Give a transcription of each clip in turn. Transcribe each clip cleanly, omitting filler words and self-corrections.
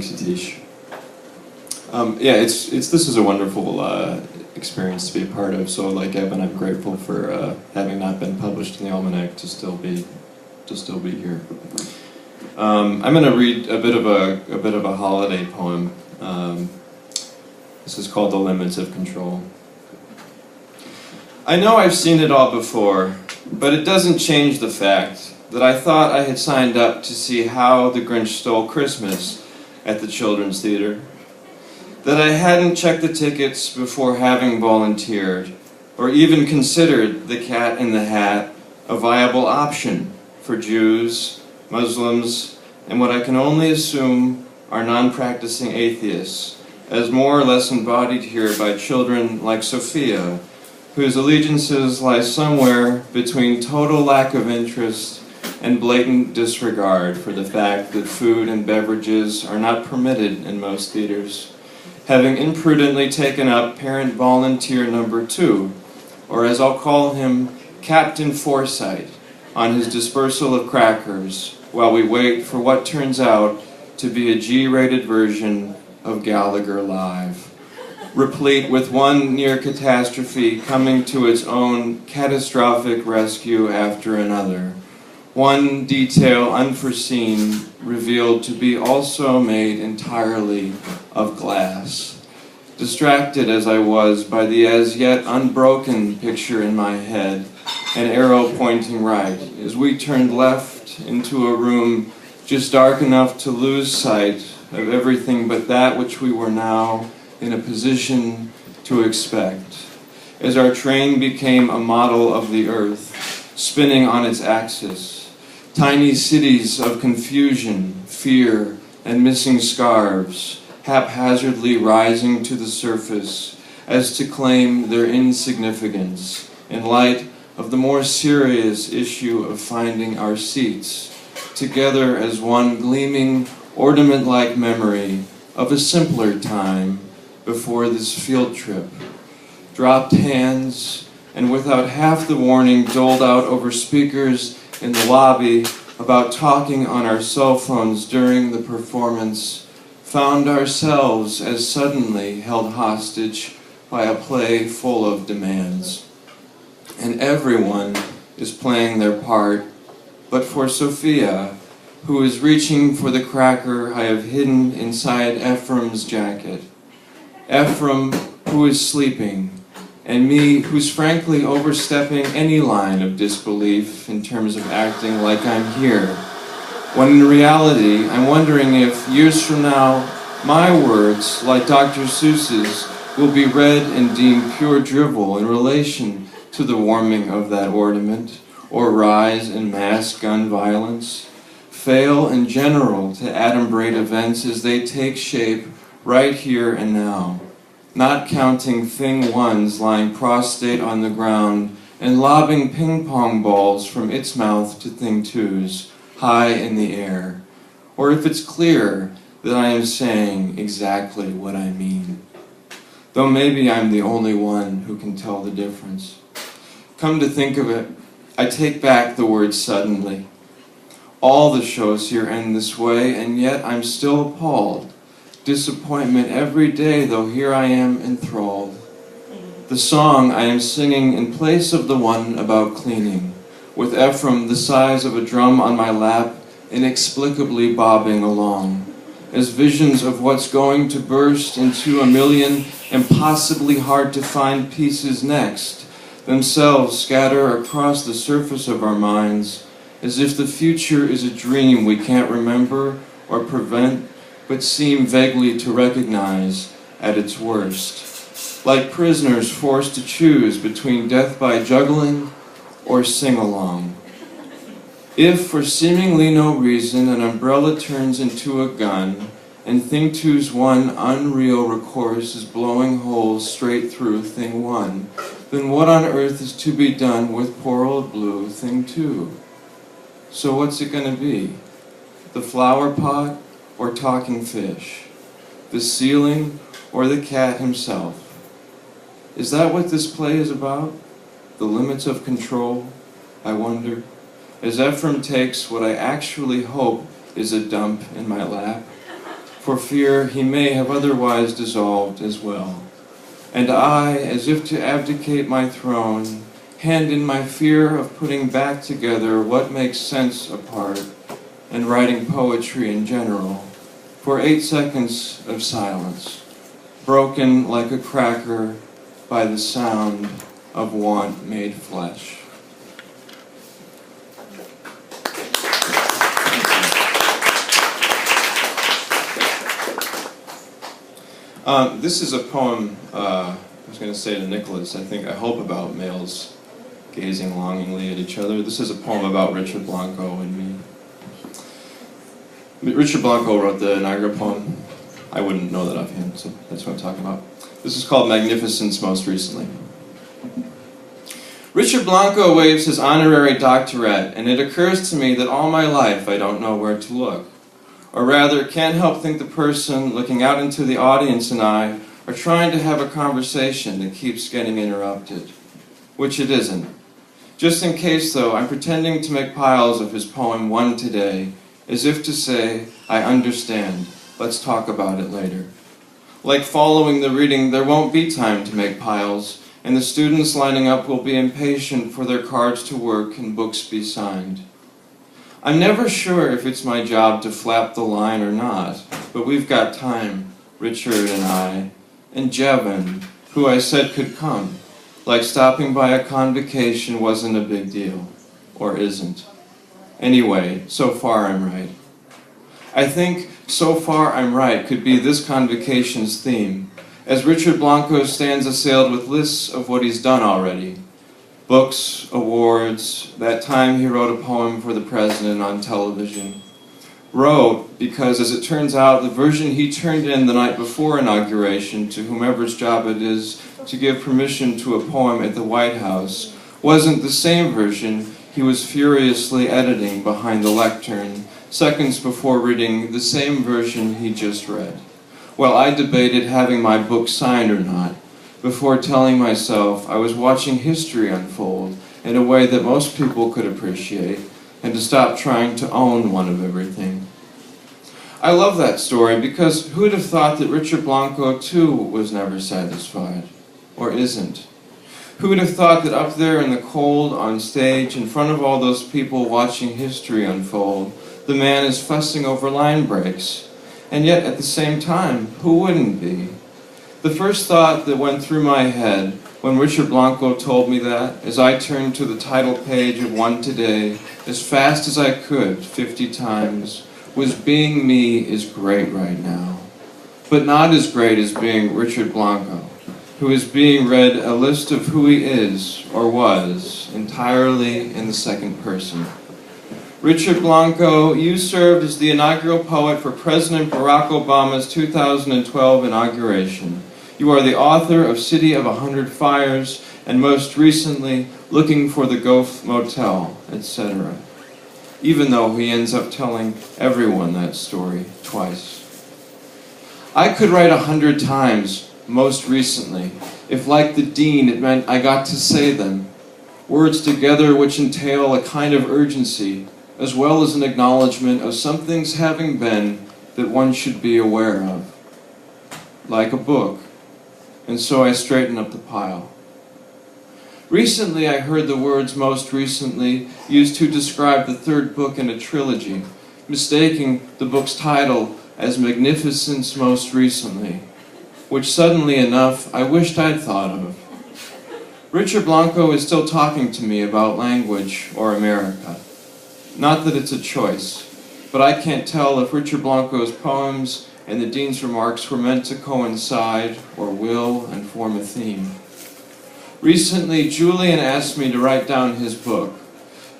Thanks, Satish. This is a wonderful experience to be a part of. So, like Evan, I'm grateful for having not been published in the Almanac to still be here. I'm going to read a bit of a holiday poem. This is called "The Limits of Control." I know I've seen it all before, but it doesn't change the fact that I thought I had signed up to see How the Grinch Stole Christmas at the Children's Theater. That I hadn't checked the tickets before having volunteered, or even considered the Cat in the Hat a viable option for Jews, Muslims, and what I can only assume are non-practicing atheists, as more or less embodied here by children like Sophia, whose allegiances lie somewhere between total lack of interest and blatant disregard for the fact that food and beverages are not permitted in most theaters, having imprudently taken up parent volunteer number 2, or as I'll call him, Captain Foresight, on his dispersal of crackers, while we wait for what turns out to be a G-rated version of Gallagher Live, replete with one near catastrophe coming to its own catastrophic rescue after another, one detail unforeseen revealed to be also made entirely of glass. Distracted as I was by the as yet unbroken picture in my head, an arrow pointing right, as we turned left into a room just dark enough to lose sight of everything but that which we were now in a position to expect, as our train became a model of the earth, spinning on its axis. Tiny cities of confusion, fear, and missing scarves, haphazardly rising to the surface as to claim their insignificance in light of the more serious issue of finding our seats, together as one gleaming, ornament-like memory of a simpler time before this field trip. Dropped hands, and without half the warning doled out over speakers in the lobby about talking on our cell phones during the performance, found ourselves as suddenly held hostage by a play full of demands. And everyone is playing their part, but for Sophia, who is reaching for the cracker I have hidden inside Ephraim's jacket. Ephraim, who is sleeping, and me, who's frankly overstepping any line of disbelief in terms of acting like I'm here, when in reality, I'm wondering if, years from now, my words, like Dr. Seuss's, will be read and deemed pure drivel in relation to the warming of that ornament, or rise in mass gun violence, fail in general to adumbrate events as they take shape right here and now, not counting thing ones lying prostrate on the ground and lobbing ping-pong balls from its mouth to thing twos, high in the air, or if it's clear that I am saying exactly what I mean. Though maybe I'm the only one who can tell the difference. Come to think of it, I take back the word suddenly. All the shows here end this way, and yet I'm still appalled. Disappointment every day, though here I am enthralled. The song I am singing in place of the one about cleaning, with Ephraim the size of a drum on my lap, inexplicably bobbing along, as visions of what's going to burst into a million impossibly hard-to-find pieces next, themselves scatter across the surface of our minds, as if the future is a dream we can't remember or prevent, but seem vaguely to recognize at its worst, like prisoners forced to choose between death by juggling or sing-along. If, for seemingly no reason, an umbrella turns into a gun, and Thing 2's one unreal recourse is blowing holes straight through Thing 1, then what on earth is to be done with poor old blue Thing 2? So what's it going to be? The flower pot or talking fish? The ceiling or the cat himself? Is that what this play is about? The limits of control, I wonder, as Ephraim takes what I actually hope is a dump in my lap. for fear he may have otherwise dissolved as well. And I, as if to abdicate my throne, hand in my fear of putting back together what makes sense apart, and writing poetry in general, for 8 seconds of silence, broken like a cracker by the sound of want made flesh. This is a poem, I was going to say to Nicholas, I hope about males gazing longingly at each other. This is a poem about Richard Blanco and me. Richard Blanco wrote the inaugural poem. I wouldn't know that offhand, so that's what I'm talking about. This is called Magnificence Most Recently. Richard Blanco waves his honorary doctorate, and it occurs to me that all my life I don't know where to look. Or rather, can't help think the person looking out into the audience and I are trying to have a conversation that keeps getting interrupted. Which it isn't. Just in case, though, I'm pretending to make piles of his poem One Today, as if to say, I understand, let's talk about it later. Like following the reading, there won't be time to make piles, and the students lining up will be impatient for their cards to work and books be signed. I'm never sure if it's my job to flap the line or not, but we've got time, Richard and I, and Jevon, who I said could come, like stopping by a convocation wasn't a big deal, or isn't. Anyway, so far I'm right. I think so far I'm right could be this convocation's theme, as Richard Blanco stands assailed with lists of what he's done already. Books, awards, that time he wrote a poem for the president on television. Wrote because, as it turns out, the version he turned in the night before inauguration to whomever's job it is to give permission to a poem at the White House wasn't the same version he was furiously editing behind the lectern seconds before reading the same version he just read. While I debated having my book signed or not, before telling myself I was watching history unfold in a way that most people could appreciate, and to stop trying to own one of everything. I love that story because who'd have thought that Richard Blanco too was never satisfied, or isn't? Who'd have thought that up there in the cold on stage in front of all those people watching history unfold, the man is fussing over line breaks, and yet at the same time, who wouldn't be? The first thought that went through my head when Richard Blanco told me that, as I turned to the title page of One Today, as fast as I could, 50 times, was being me is great right now. But not as great as being Richard Blanco, who is being read a list of who he is, or was, entirely in the second person. Richard Blanco, you served as the inaugural poet for President Barack Obama's 2012 inauguration. You are the author of City of 100 Fires, and most recently, Looking for the Gulf Motel, etc. Even though he ends up telling everyone that story twice. I could write 100 times, most recently, if like the dean it meant I got to say them. Words together which entail a kind of urgency, as well as an acknowledgement of something's having been that one should be aware of. Like a book. And so I straighten up the pile. Recently I heard the words most recently used to describe the third book in a trilogy, mistaking the book's title as Magnificence Most Recently, which suddenly enough I wished I'd thought of. Richard Blanco is still talking to me about language or America. Not that it's a choice, but I can't tell if Richard Blanco's poems and the dean's remarks were meant to coincide or will and form a theme. Recently, Julian asked me to write down his book,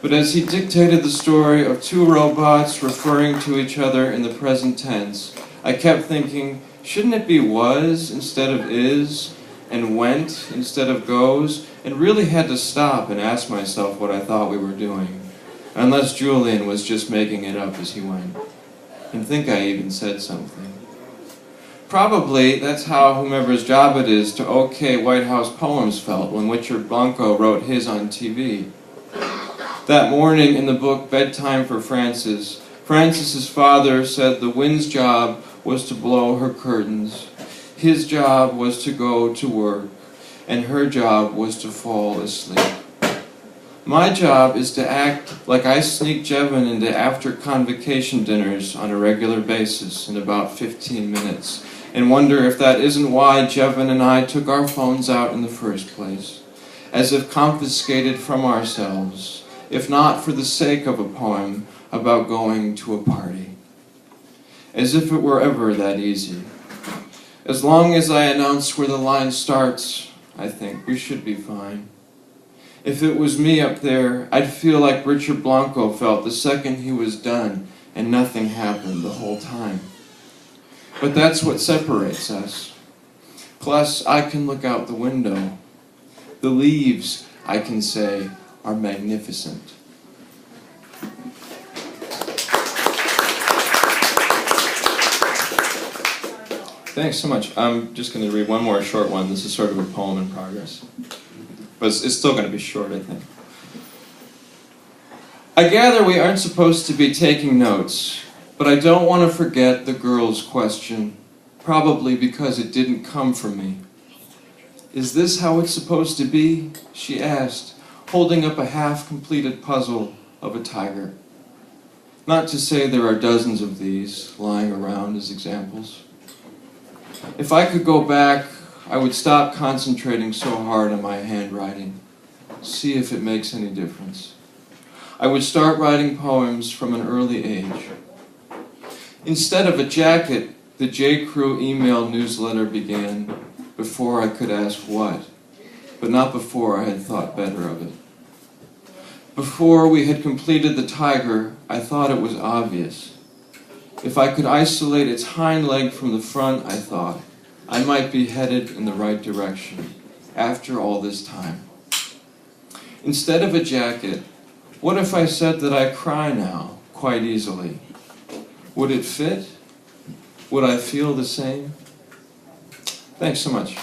but as he dictated the story of two robots referring to each other in the present tense, I kept thinking, shouldn't it be was instead of is, and went instead of goes, and really had to stop and ask myself what I thought we were doing, unless Julian was just making it up as he went, and think I even said something. Probably that's how whomever's job it is to okay White House poems felt when Richard Blanco wrote his on TV. That morning in the book Bedtime for Francis, Francis's father said the wind's job was to blow her curtains. His job was to go to work, and her job was to fall asleep. My job is to act like I sneak Jevin into after-convocation dinners on a regular basis in about 15 minutes, and wonder if that isn't why Jevin and I took our phones out in the first place, as if confiscated from ourselves, if not for the sake of a poem about going to a party. As if it were ever that easy. As long as I announce where the line starts, I think we should be fine. If it was me up there, I'd feel like Richard Blanco felt the second he was done and nothing happened the whole time. But that's what separates us. Plus, I can look out the window. The leaves, I can say, are magnificent. Thanks so much. I'm just going to read one more short one. This is sort of a poem in progress. But it's still going to be short, I think. I gather we aren't supposed to be taking notes, but I don't want to forget the girl's question, probably because it didn't come from me. Is this how it's supposed to be? She asked, holding up a half-completed puzzle of a tiger. Not to say there are dozens of these lying around as examples. If I could go back, I would stop concentrating so hard on my handwriting, see if it makes any difference. I would start writing poems from an early age. Instead of a jacket, the J. Crew email newsletter began before I could ask what, but not before I had thought better of it. Before we had completed the tiger, I thought it was obvious. If I could isolate its hind leg from the front, I thought, I might be headed in the right direction after all this time. Instead of a jacket, what if I said that I cry now quite easily? Would it fit? Would I feel the same? Thanks so much.